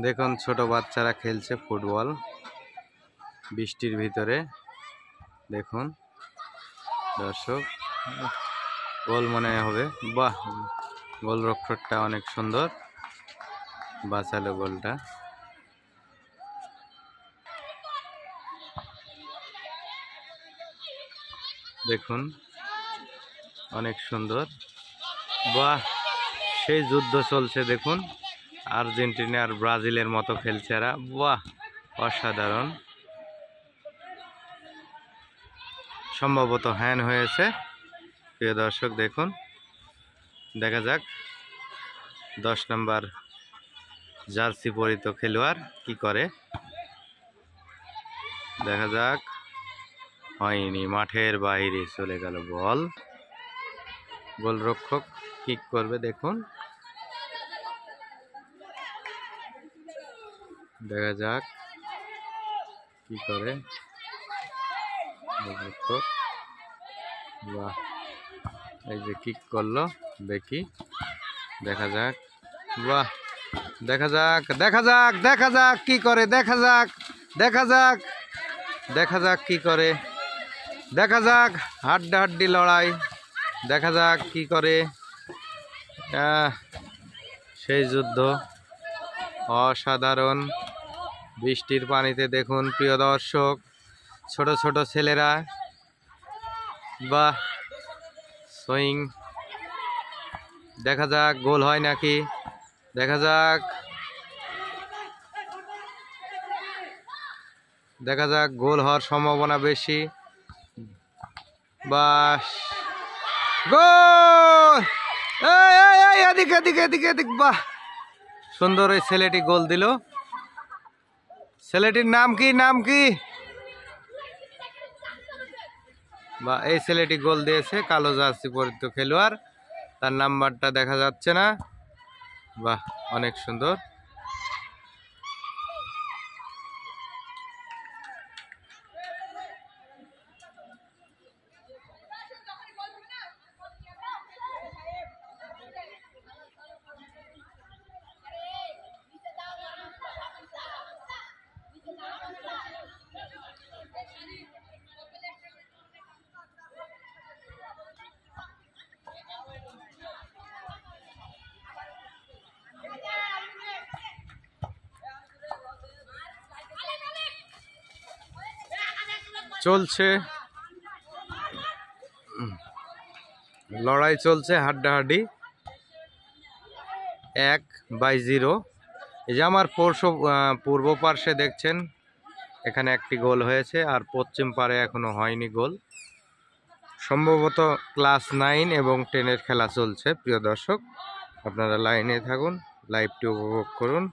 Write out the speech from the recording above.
দেখুন ছোট বাচ্চারা খেলছে ফুটবল বৃষ্টির ভিতরে। দেখুন দর্শক, গোল মনে হবে। বাহ, গোলরক্ষকটা অনেক সুন্দর বাঁচালো গোলটা। দেখুন অনেক সুন্দর। বাহ, সেই যুদ্ধ চলছে দেখুন, আর্জেন্টিনা আর ব্রাজিলের মতো খেলছে এরা। বাহ, অসাধারণ। সম্ভবত হ্যান্ড হয়েছে। প্রিয় দর্শক দেখুন, দেখা যাক 10 নম্বর জার্সি পরিহিত খেলোয়াড় কি করে। দেখা যাক, হয়নি, মাঠের বাইরে চলে গেল বল। গোলরক্ষক কিক করবে, দেখুন দেখা যাক কি করে গোলরক্ষক। বাহ, এই যে কিক করলো বেকি, দেখা যাক। বাহ, দেখা যাক দেখা যাক দেখা যাক কি করে, দেখা যাক দেখা যাক দেখা যাক কি করে, দেখা যাক হাড্ডাহাড্ডি লড়াই, দেখা যাক কি করে। সেই যুদ্ধ অসাধারণ। বৃষ্টির পানিতে দেখুন প্রিয় দর্শক, ছোট ছোট ছেলেরা বাহ সুইং। দেখা যাক গোল হয় নাকি, দেখা যাক দেখা যাক গোল হওয়ার সম্ভাবনা বেশি। বাস, গোল! এদিকে এদিকে এদিকে এদিক। বাহ, সুন্দর এই ছেলেটি গোল দিল। ছেলেটির নাম কি, নাম কি? বা এই ছেলেটি গোল দিয়েছে, কালো জার্সি পরিহিত খেলোয়াড়, তার নাম্বারটা দেখা যাচ্ছে না। বাহ, অনেক সুন্দর। চলছে লড়াই, চলছে হাড্ডাহাড্ডি। 1-0। এই যে আমার পূর্ব পার্শ্বে দেখছেন, এখানে একটি গোল হয়েছে, আর পশ্চিম পারে এখনো হয়নি গোল। সম্ভবত ক্লাস 9 এবং 10-এর খেলা চলছে। প্রিয় দর্শক, আপনারা লাইনে থাকুন, লাইভটি উপভোগ করুন।